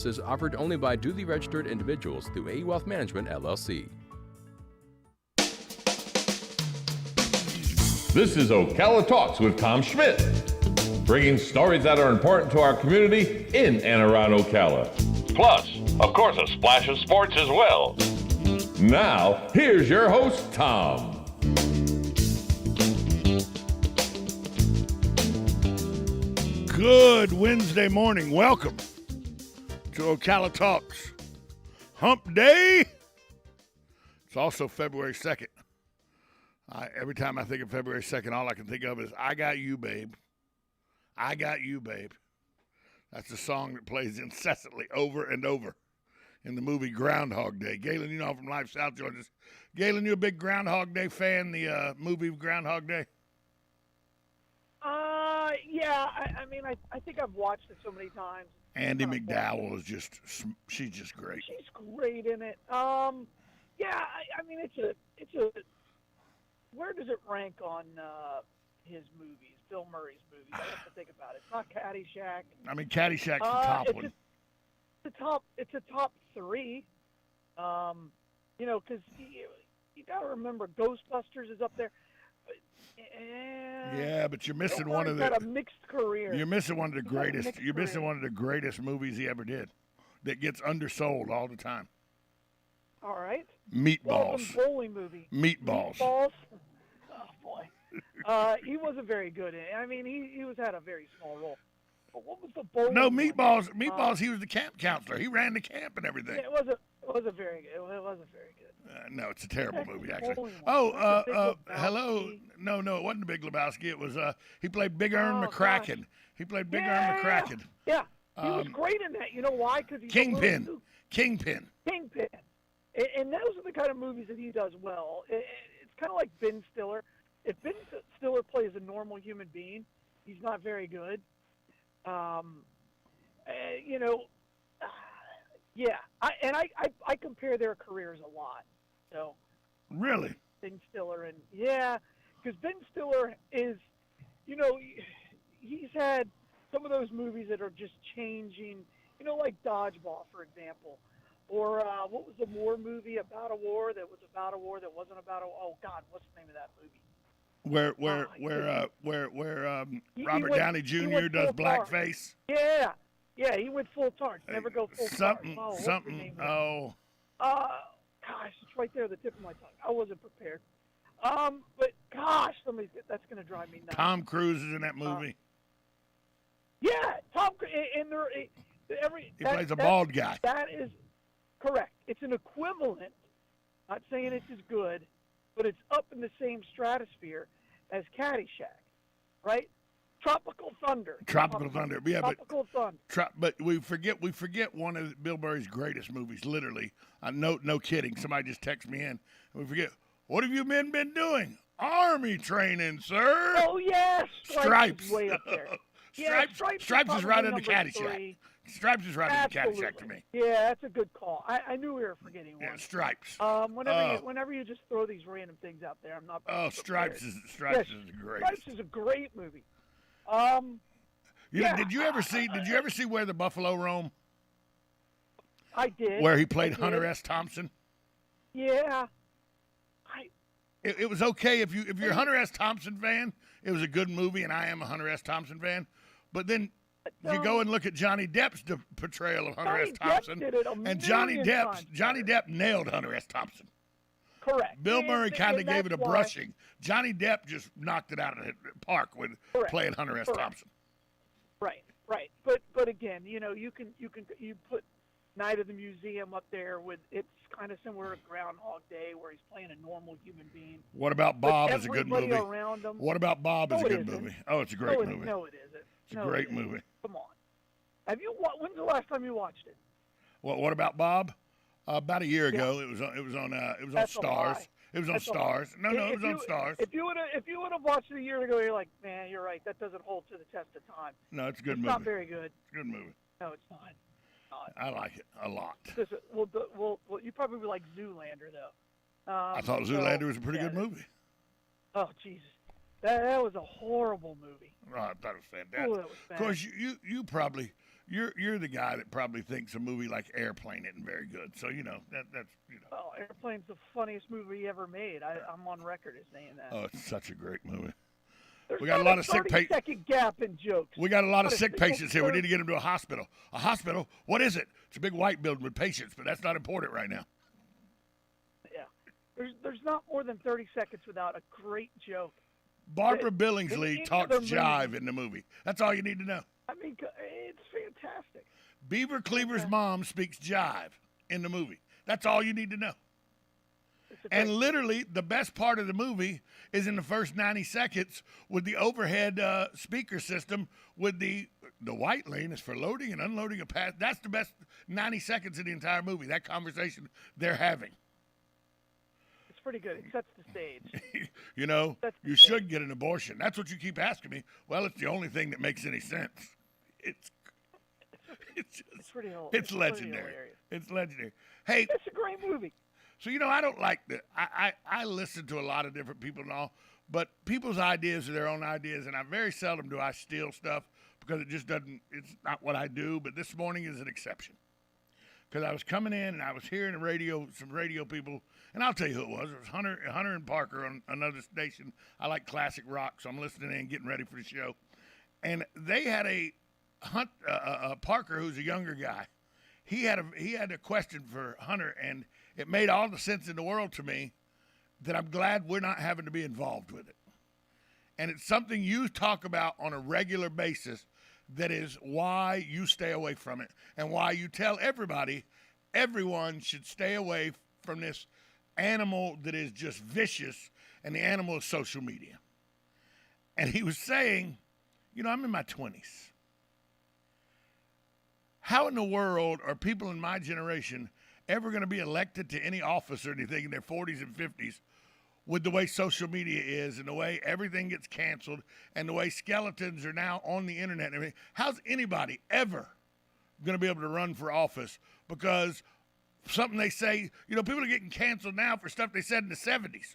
Is offered only by duly registered individuals through AE Wealth Management, LLC. This is Ocala Talks with Tom Schmidt, bringing stories that are important to our community in and around Ocala. Plus, of course, a splash of sports as well. Now, here's your host, Tom. Good Wednesday morning. Welcome to Ocala Talks. Hump Day. It's also February 2nd. Every time I think of February 2nd, all I can think of is, I got you, babe. I got you, babe. That's the song that plays incessantly over and over in the movie Groundhog Day. Galen, you know, from Life South Georgia. Galen, you a big Groundhog Day fan, the movie Groundhog Day? Yeah. I think I've watched it so many times. Andy McDowell is she's just great. She's great in it. It's a. Where does it rank on his movies, Bill Murray's movies? I have to think about it. It's not Caddyshack. I mean, Caddyshack's the top one. It's a top three. Because you got to remember, Ghostbusters is up there. Yeah, but you're missing one of the. Got a mixed career. You're missing one of the greatest. You're missing one of the greatest movies he ever did, that gets undersold all the time. All right. Meatballs. Bowling movie. Meatballs. Oh boy. He wasn't very good in it. I mean, he had a very small role. But what was the bowling? No, one? Meatballs. He was the camp counselor. He ran the camp and everything. Yeah, it wasn't very good. It wasn't very good. No, it's a terrible movie, actually. Oh, hello. No, it wasn't the Big Lebowski. It was he played Big Earn McCracken. Gosh. He played Big Earn McCracken. Yeah, he was great in that. You know why? Because he's Kingpin. Kingpin. And those are the kind of movies that he does well. It's kind of like Ben Stiller. If Ben Stiller plays a normal human being, he's not very good. I compare their careers a lot. So Really? Ben Stiller because Ben Stiller is, he's had some of those movies that are just changing. Like Dodgeball, for example. Or what was the war movie about a war that was about a war that wasn't about a war? Oh God, what's the name of that movie? Where Robert Downey Jr. does blackface? Yeah, he went full target. Never go full something. Gosh, it's right there at the tip of my tongue. I wasn't prepared. But gosh, that's gonna drive me nuts. Tom Cruise is in that movie. Yeah, Tom Cruise, and he plays a bald guy. That is correct. It's an equivalent. Not saying it's as good, but it's up in the same stratosphere as Caddyshack, right? Tropical Thunder. Yeah, Tropical Thunder. But we forget one of Bill Murray's greatest movies. Literally, no kidding. Somebody just texted me in. And we forget. What have you men been doing? Army training, sir. Oh yes, Stripes. Is way up there. Stripes is right under Caddyshack. Stripes is right under Caddyshack to me. Yeah, that's a good call. I knew we were forgetting one. Yeah, Stripes. Whenever you just throw these random things out there, I'm not. Stripes is great. Stripes is a great movie. Did you ever see Where the Buffalo Roam? I did. Where he played Hunter S. Thompson. Yeah. It was okay if you're a Hunter S. Thompson fan. It was a good movie, and I am a Hunter S. Thompson fan. But then you go and look at Johnny Depp's portrayal of Hunter S. Thompson, and Johnny Depp nailed Hunter S. Thompson. Correct. Bill Murray kind of gave it a brushing. Johnny Depp just knocked it out of the park with playing Hunter S. Thompson. Right. But again, you put Night of the Museum up there with, it's kind of similar to Groundhog Day where he's playing a normal human being. What about Bob is a good movie? Around him. What about Bob is a good movie? Oh, it's a great movie. No, it isn't. It's a great movie. Come on. When's the last time you watched it? What about Bob? About a year ago. It was on Stars. It was on Stars. No, it was on Stars. If you would have watched it a year ago, you're like, man, you're right. That doesn't hold to the test of time. No, it's a good movie. It's not very good. It's a good movie. No, it's not. I like it a lot. Well, you probably like Zoolander, though. I thought Zoolander was a pretty good movie. Oh, Jesus. That was a horrible movie. Oh, I thought it was fantastic. Oh, that was bad. Of course, you're the guy that probably thinks a movie like Airplane isn't very good. So that's Oh, Airplane's the funniest movie ever made. I'm on record as saying that. Oh, it's such a great movie. There's We got a lot of sick patients. 30-second gap in jokes. We got a lot of Not a sick single patients here. We third- need to get them to a hospital. A hospital? What is it? It's a big white building with patients, but that's not important right now. Yeah. There's not more than 30 seconds without a great joke. Barbara In Billingsley any talks other movie- jive in the movie. That's all you need to know. I mean, it's fantastic. Beaver Cleaver's mom speaks jive in the movie. That's all you need to know. It's a And great- literally, the best part of the movie is in the first 90 seconds with the overhead speaker system with the white lane is for loading and unloading a pass. That's the best 90 seconds of the entire movie, that conversation they're having. It's pretty good. It sets the stage. You should get an abortion. That's what you keep asking me. Well, it's the only thing that makes any sense. It's Pretty hilarious. it's legendary. It's legendary. Hey, It's a great movie. so I don't like the I listen to a lot of different people and all, but people's ideas are their own ideas, and I very seldom do I steal stuff because it's not what I do. But this morning is an exception. Because I was coming in and I was hearing some radio people, and I'll tell you who it was. It was Hunter and Parker on another station. I like classic rock, so I'm listening in, getting ready for the show. And they had a Parker, who's a younger guy. He had a question for Hunter, and it made all the sense in the world to me that I'm glad we're not having to be involved with it. And it's something you talk about on a regular basis. That is why you stay away from it and why you tell everyone should stay away from this animal that is just vicious, and the animal is social media. And he was saying, I'm in my 20s. How in the world are people in my generation ever going to be elected to any office or anything in their 40s and 50s with the way social media is and the way everything gets canceled and the way skeletons are now on the internet and everything? How's anybody ever going to be able to run for office because something they say, people are getting canceled now for stuff they said in the 70s.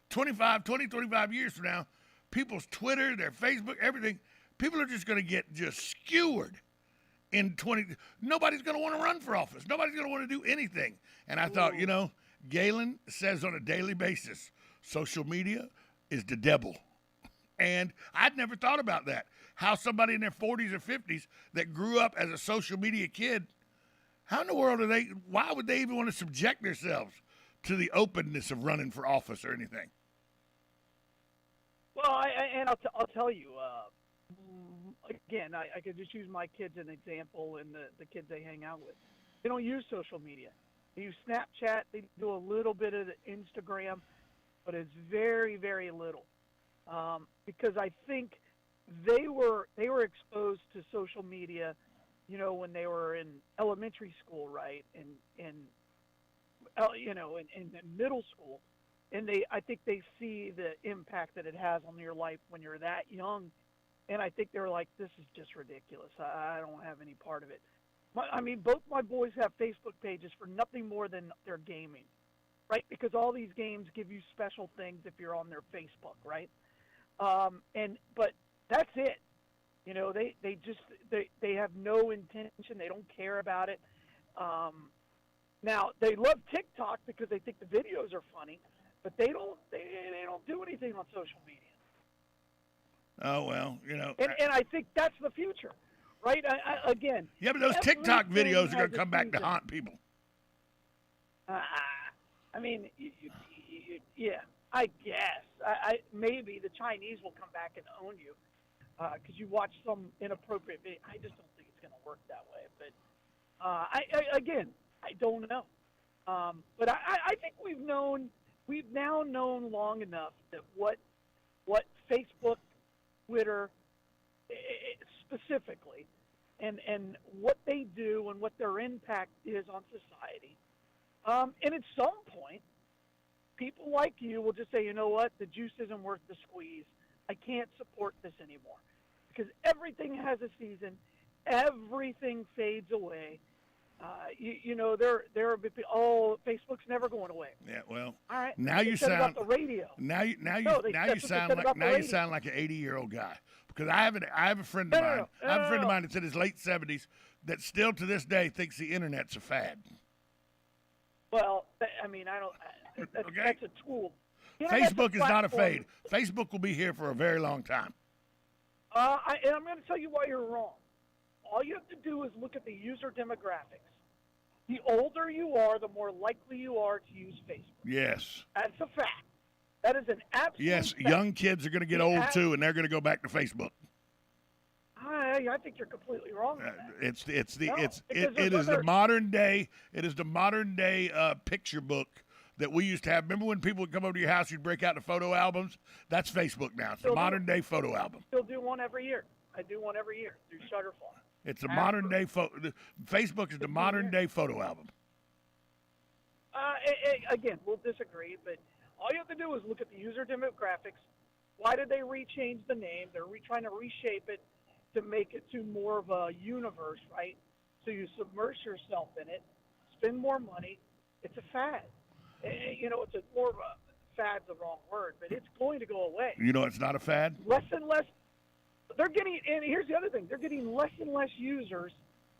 25 years from now, people's Twitter, their Facebook, everything, people are just going to get just skewered in 20. Nobody's going to want to run for office. Nobody's going to want to do anything. And I thought, Galen says on a daily basis, social media is the devil. And I'd never thought about that. How somebody in their 40s or 50s that grew up as a social media kid, how in the world why would they even want to subject themselves to the openness of running for office or anything? Well, I'll tell you, again, I could just use my kids as an example and the kids they hang out with. They don't use social media. They use Snapchat. They do a little bit of the Instagram, but it's very, very little. Because I think they were exposed to social media, when they were in elementary school, right, and in middle school, and I think they see the impact that it has on your life when you're that young, and I think they're like, this is just ridiculous. I don't have any part of it. Both my boys have Facebook pages for nothing more than their gaming, right? Because all these games give you special things if you're on their Facebook, right? But that's it. They have no intention. They don't care about it. Now they love TikTok because they think the videos are funny, but they don't do anything on social media. Oh well, And I think that's the future, right? Again. Yeah, but those TikTok everything videos are going has to a come back to season. haunt people. Yeah, I guess. Maybe the Chinese will come back and own you because you watch some inappropriate video. I just don't think it's going to work that way. But I don't know. But I think we've now known long enough that what Facebook, Twitter, specifically, and what they do and what their impact is on society. And at some point, people like you will just say, you know what, the juice isn't worth the squeeze. I can't support this anymore. Because everything has a season. Everything fades away. There are people, Facebook's never going away. Yeah, well, all right. now you said it sound about the radio. Now you that's sound what they said about the radio. like an 80-year-old guy. Because I have a friend of mine. I have a friend of mine that's in his late 70s. that still to this day thinks the internet's a fad. Well, I mean, I don't. Okay. That's a tool. Facebook is not a fad. Facebook will be here for a very long time. And I'm going to tell you why you're wrong. All you have to do is look at the user demographics. The older you are, the more likely you are to use Facebook. Yes. That's a fact. That is an absolute Yes, fact. young kids are going to get old too, and they're going to go back to Facebook. I think you're completely wrong. On that. It is the modern day. It is the modern day picture book that we used to have. Remember when people would come over to your house, you'd break out the photo albums? That's Facebook now. It's the modern day photo album. Still do one every year. I do one every year through Shutterfly. It's a modern day photo. Facebook is the modern day photo album. Again, we'll disagree, but all you have to do is look at the user demographics. Why did they rechange the name? They're trying to reshape it to make it to more of a universe, right? So you submerge yourself in it, spend more money. It's a fad. It's more of a fad's the wrong word, but it's going to go away. You know, it's not a fad. Less and less. They're getting, and here's the other thing: they're getting less and less users,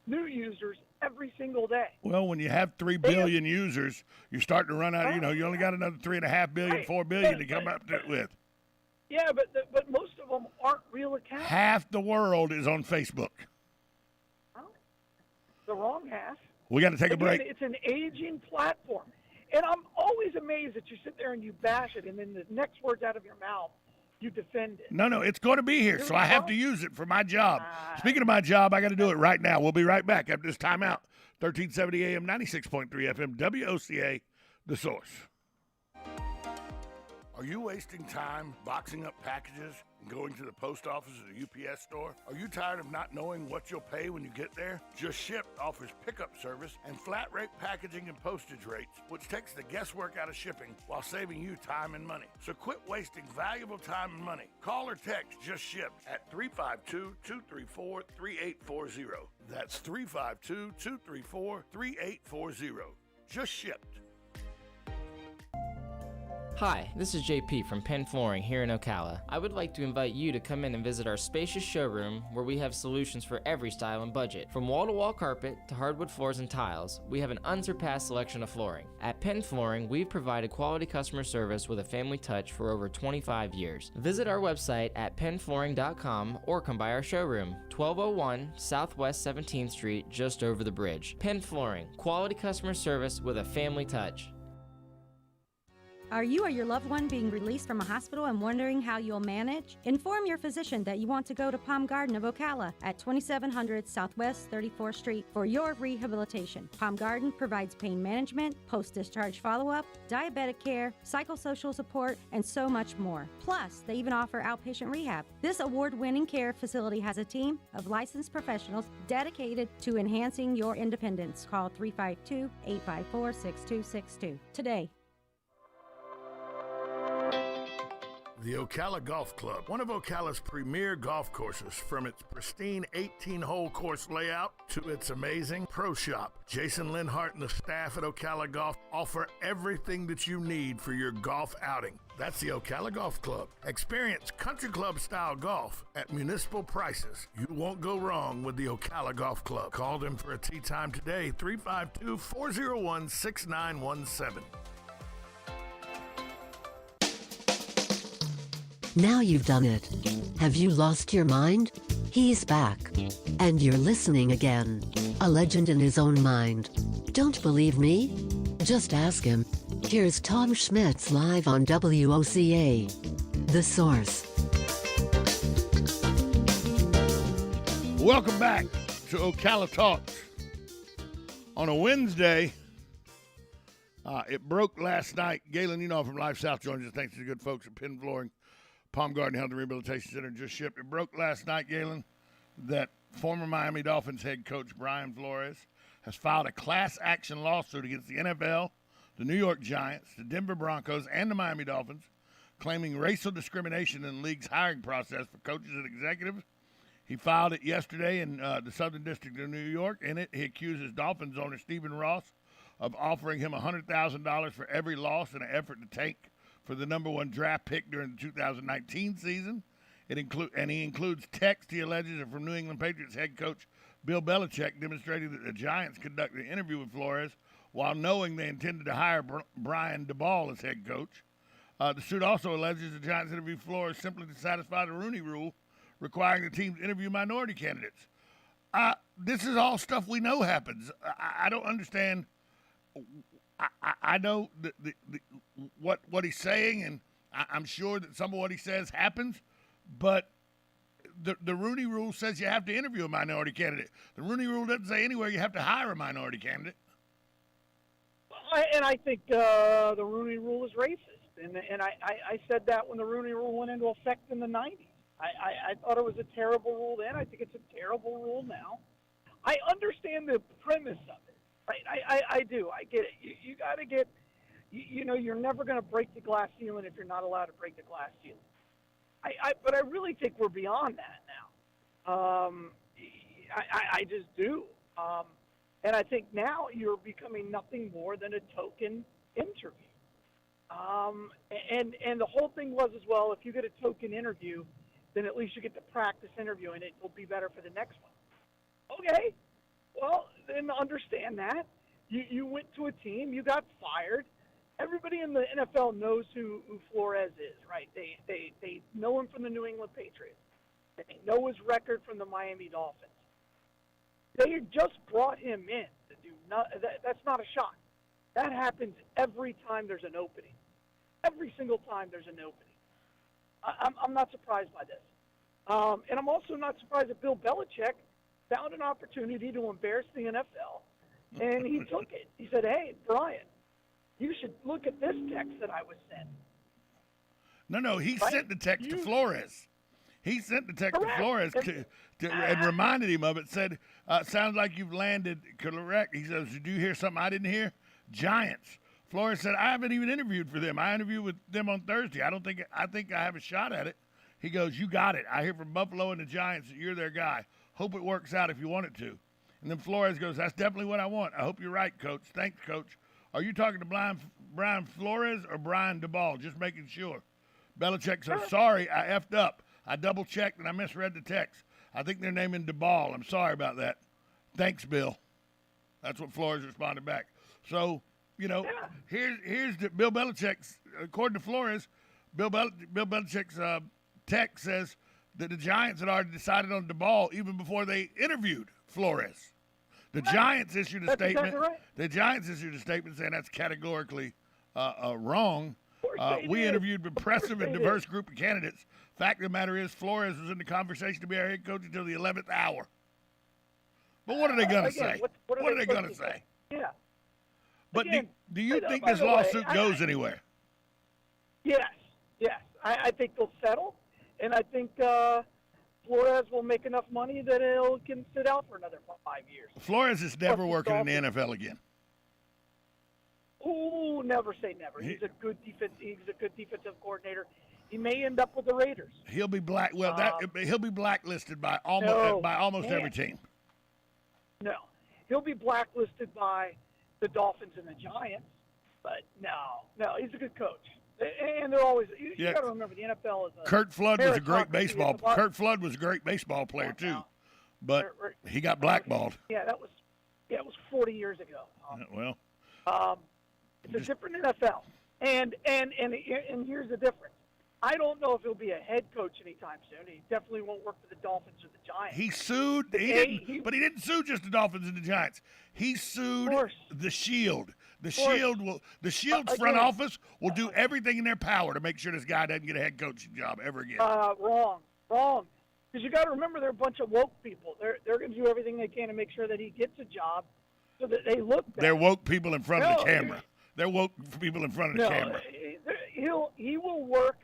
new users, every single day. Well, when you have 3 billion users, you're starting to run out. You only got another 3.5 billion, 4 billion to come up with. Yeah, but most of them aren't real accounts. Half the world is on Facebook. Well, the wrong half. We got to take a break. It's an aging platform. And I'm always amazed that you sit there and you bash it, and then the next words out of your mouth, you defend it. No, it's going to be here, so I have to use it for my job. Speaking of my job, I got to do it right now. We'll be right back after this timeout. 1370 AM, 96.3 FM, WOCA, The Source. Are you wasting time boxing up packages and going to the post office or the UPS store? Are you tired of not knowing what you'll pay when you get there? Just Ship offers pickup service and flat rate packaging and postage rates, which takes the guesswork out of shipping while saving you time and money. So quit wasting valuable time and money. Call or text Just Ship at 352-234-3840. That's 352-234-3840. Just Shipped. Hi, this is JP from Penn Flooring here in Ocala. I would like to invite you to come in and visit our spacious showroom where we have solutions for every style and budget. From wall-to-wall carpet to hardwood floors and tiles, we have an unsurpassed selection of flooring. At Penn Flooring, we've provided quality customer service with a family touch for over 25 years. Visit our website at pennflooring.com or come by our showroom, 1201 Southwest 17th Street, just over the bridge. Penn Flooring, quality customer service with a family touch. Are you or your loved one being released from a hospital and wondering how you'll manage? Inform your physician that you want to go to Palm Garden of Ocala at 2700 Southwest 34th Street for your rehabilitation. Palm Garden provides pain management, post-discharge follow-up, diabetic care, psychosocial support, and so much more. Plus, they even offer outpatient rehab. This award-winning care facility has a team of licensed professionals dedicated to enhancing your independence. Call 352-854-6262 today. The Ocala Golf Club, one of Ocala's premier golf courses, from its pristine 18-hole course layout to its amazing pro shop. Jason Linhart and the staff at Ocala Golf offer everything that you need for your golf outing. That's the Ocala Golf Club. Experience country club style golf at municipal prices. You won't go wrong with the Ocala Golf Club. Call them for a tee time today, 352-401-6917. Now you've done it. Have you lost your mind? He's back. And you're listening again. A legend in his own mind. Don't believe me? Just ask him. Here's Tom Schmitz live on WOCA. The Source. Welcome back to Ocala Talks. On a Wednesday, it broke last night. Galen, from Life South joins us. Thanks to the good folks at Penn Flooring, Palm Garden Health and Rehabilitation Center, Just Shipped. It broke last night, Galen, that former Miami Dolphins head coach Brian Flores has filed a class action lawsuit against the NFL, the New York Giants, the Denver Broncos, and the Miami Dolphins, claiming racial discrimination in the league's hiring process for coaches and executives. He filed it yesterday in the Southern District of New York. In it, he accuses Dolphins owner Stephen Ross of offering him $100,000 for every loss in an effort to tank for the number one draft pick during the 2019 season. He includes text he alleges are from New England Patriots head coach Bill Belichick, demonstrating that the Giants conducted an interview with Flores while knowing they intended to hire Brian DeBall as head coach. The suit also alleges the Giants interviewed Flores simply to satisfy the Rooney Rule, requiring the team to interview minority candidates. This is all stuff we know happens. I don't understand. I know what he's saying, and I'm sure that some of what he says happens, but the Rooney Rule says you have to interview a minority candidate. The Rooney Rule doesn't say anywhere you have to hire a minority candidate. And I think the Rooney Rule is racist, and I said that when the Rooney Rule went into effect in the 90s. I thought it was a terrible rule then. I think it's a terrible rule now. I understand the premise of it, right? I do. I get it. You got to get, you're never going to break the glass ceiling if you're not allowed to break the glass ceiling. But I really think we're beyond that now. I just do. And I think now you're becoming nothing more than a token interview. And the whole thing was as well, if you get a token interview, then at least you get to practice interviewing. It will be better for the next one. Okay, well, then understand that. You went to a team, you got fired. Everybody in the NFL knows who Flores is, right? They know him from the New England Patriots. They know his record from the Miami Dolphins. They just brought him in to do that's not a shock. That happens every time there's an opening. Every single time there's an opening. I'm not surprised by this. And I'm also not surprised that Bill Belichick found an opportunity to embarrass the NFL, and he took it. He said, hey, Brian, you should look at this text that I was sent. No, he sent the text to Flores. He sent the text to Flores and reminded him of it, said, sounds like you've landed correct. He says, did you hear something I didn't hear? Giants. Flores said, I haven't even interviewed for them. I interviewed with them on Thursday. I think I have a shot at it. He goes, you got it. I hear from Buffalo and the Giants that you're their guy. Hope it works out if you want it to. And then Flores goes, that's definitely what I want. I hope you're right, Coach. Thanks, Coach. Are you talking to Brian Flores or Brian DeBall? Just making sure. Belichick says, sorry, I effed up. I double-checked and I misread the text. I think they're naming DeBall. I'm sorry about that. Thanks, Bill. That's what Flores responded back. So, here's the Bill Belichick's, according to Flores, Bill Belichick's text says that the Giants had already decided on DeBall even before they interviewed Flores. The Giants issued a statement. Exactly right. The Giants issued a statement saying that's categorically wrong. We interviewed an impressive and diverse group of candidates. Fact of the matter is, Flores was in the conversation to be our head coach until the 11th hour. But what are they going to say? What are they going to say? Yeah. But again, do you think this lawsuit goes anywhere? Yes. I think they'll settle, and I think Flores will make enough money that he can sit out for another 5 years. Flores is never working in the NFL again. Oh, never say never. He's a good defensive coordinator. He may end up with the Raiders. He'll be he'll be blacklisted by almost every team. No, he'll be blacklisted by the Dolphins and the Giants. But no, he's a good coach. And they're always. You got to remember the NFL is. Kurt Flood was a great baseball. Kurt Flood was a great baseball player too, but he got blackballed. It was 40 years ago. It's a different NFL, and here's the difference. I don't know if he'll be a head coach anytime soon. He definitely won't work for the Dolphins or the Giants. He sued. But he didn't sue just the Dolphins and the Giants. He sued the Shield. The Shield's front office will do everything in their power to make sure this guy doesn't get a head coaching job ever again. Wrong. Because you got to remember, they're a bunch of woke people. They're going to do everything they can to make sure that he gets a job, so that they look better. They're woke people in front of the camera. They're woke people in front of the camera. He will work.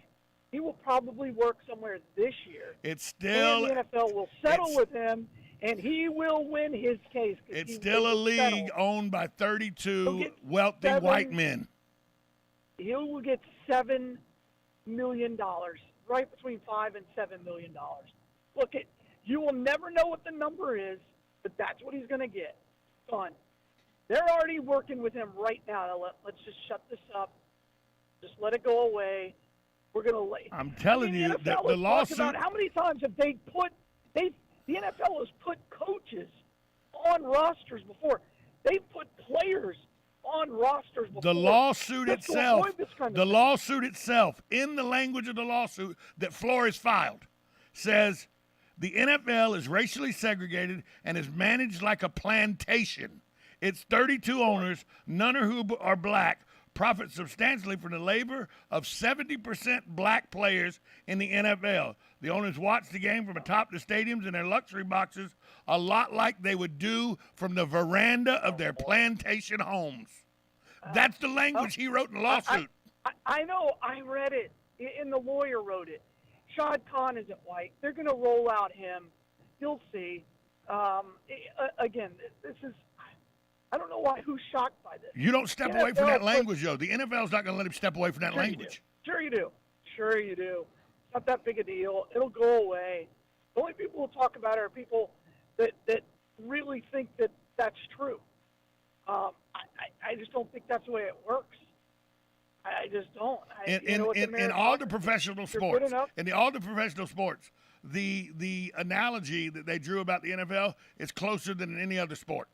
He will probably work somewhere this year. It's still and the NFL will settle with him, and he will win his case. It's still a league owned by 32 wealthy white men. He will get $7 million, right between $5 and $7 million. Look, you will never know what the number is, but that's what he's going to get. Done. They're already working with him right now. Let's just shut this up. Just let it go away. We're going to lay. I'm telling you that the lawsuit. About how many times have the NFL has put coaches on rosters before. They've put players on rosters before. The lawsuit just to itself, avoid this kind of the thing. lawsuit itself, in the language of the lawsuit that Flores filed, says the NFL is racially segregated and is managed like a plantation. Its 32 owners, none of whom are black, profit substantially from the labor of 70% black players in the NFL. The owners watch the game from atop the stadiums in their luxury boxes, a lot like they would do from the veranda of their plantation homes. That's the language he wrote in the lawsuit. I know. I read it, and the lawyer wrote it. Shad Khan isn't white. They're going to roll out him. You'll see. Again, this is – I don't know who's shocked by this. You don't step away from that language, though. The NFL's not going to let him step away from that language. Sure you do. It's not that big a deal. It'll go away. The only people who talk about it are people that really think that that's true. I just don't think that's the way it works. I just don't. In all the professional sports, the analogy that they drew about the NFL is closer than any other sport,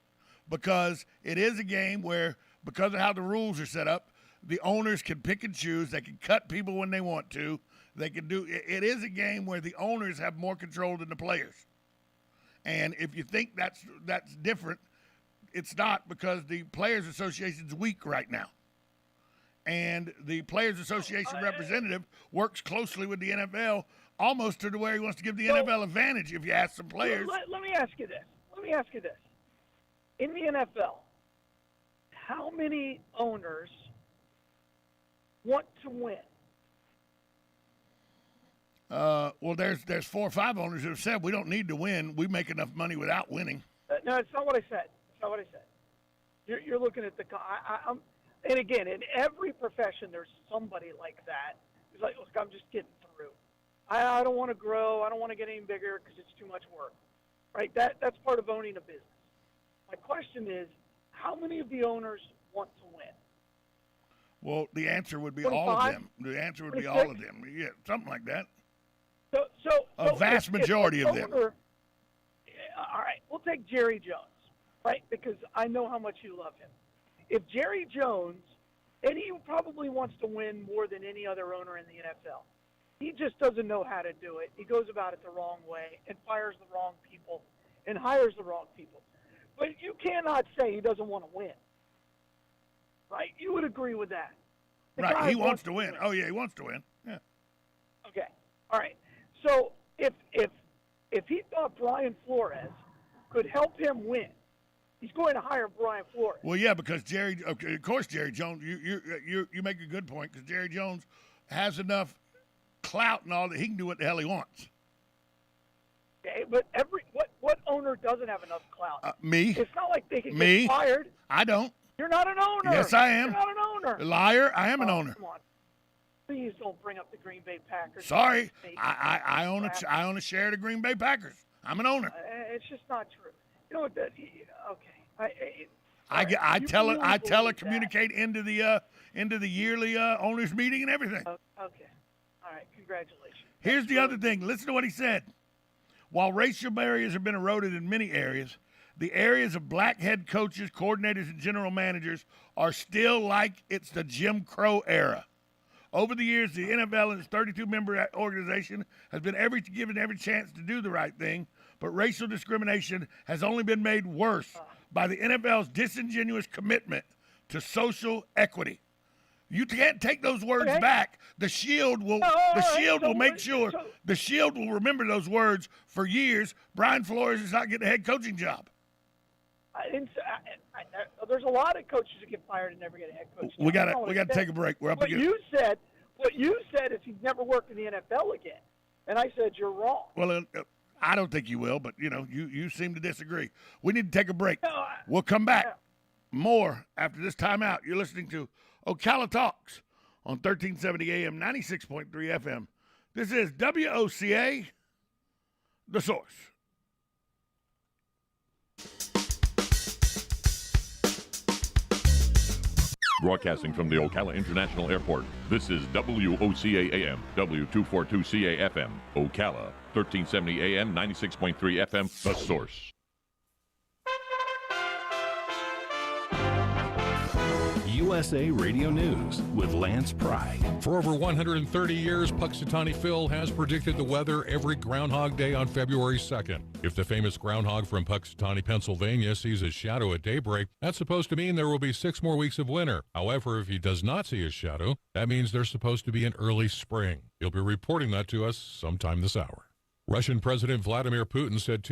because it is a game where, because of how the rules are set up, the owners can pick and choose. They can cut people when they want to. They can do. It is a game where the owners have more control than the players. And if you think that's different, it's not, because the Players Association's weak right now. And the Players Association representative works closely with the NFL, almost to the where he wants to give the NFL advantage if you ask some players. Let me ask you this. In the NFL, how many owners want to win? Well, there's 4 or 5 owners that have said we don't need to win. We make enough money without winning. No, it's not what I said. You're looking at and again, in every profession, there's somebody like that who's like, look, I'm just getting through. I don't want to grow. I don't want to get any bigger because it's too much work. Right? That's part of owning a business. My question is, how many of the owners want to win? Well, the answer would be 25? all of them. The answer would 26? be all of them. Yeah, something like that. So A vast majority of them. All right, we'll take Jerry Jones, right? Because I know how much you love him. If Jerry Jones, and he probably wants to win more than any other owner in the NFL, he just doesn't know how to do it. He goes about it the wrong way and fires the wrong people and hires the wrong people. But you cannot say he doesn't want to win, right? You would agree with that. The guy Right, he wants to win. Oh, yeah, he wants to win. Yeah. Okay, all right. So if he thought Brian Flores could help him win, he's going to hire Brian Flores. Well, yeah, because Jerry Jones, you make a good point, because Jerry Jones has enough clout and all that he can do what the hell he wants. Okay, but what owner doesn't have enough clout? Me. It's not like they can Me. get fired. I don't. You're not an owner. Yes, I am. You're not an owner. Liar, I am an owner. Come on. Please don't bring up the Green Bay Packers. Sorry, I own a share of the Green Bay Packers. I'm an owner. It's just not true. You know what? Okay. I tell her that. communicate into the yearly owners meeting and everything. Okay. All right. Congratulations. Here's the other thing. Listen to what he said. While racial barriers have been eroded in many areas, the areas of black head coaches, coordinators, and general managers are still like it's the Jim Crow era. Over the years, the NFL and its 32-member organization has been given every chance to do the right thing, but racial discrimination has only been made worse by the NFL's disingenuous commitment to social equity. You can't take those words back. The Shield will make sure the Shield will remember those words for years. Brian Flores is not getting a head coaching job. There's a lot of coaches that get fired and never get a head coach job. We got to take a break. We're up against. What you said is he's never worked in the NFL again, and I said you're wrong. Well, I don't think you will, but you seem to disagree. We need to take a break. No, We'll come back more after this timeout. You're listening to Ocala Talks on 1370 AM, 96.3 FM. This is WOCA, The Source. Broadcasting from the Ocala International Airport, this is WOCA AM, W242CA FM, Ocala, 1370 AM, 96.3 FM, The Source. USA Radio News with Lance Pry. For over 130 years, Puxatawny Phil has predicted the weather every Groundhog Day on February 2nd. If the famous groundhog from Puxatawny, Pennsylvania sees a shadow at daybreak, that's supposed to mean there will be 6 more weeks of winter. However, if he does not see a shadow, that means there's supposed to be an early spring. He'll be reporting that to us sometime this hour. Russian President Vladimir Putin said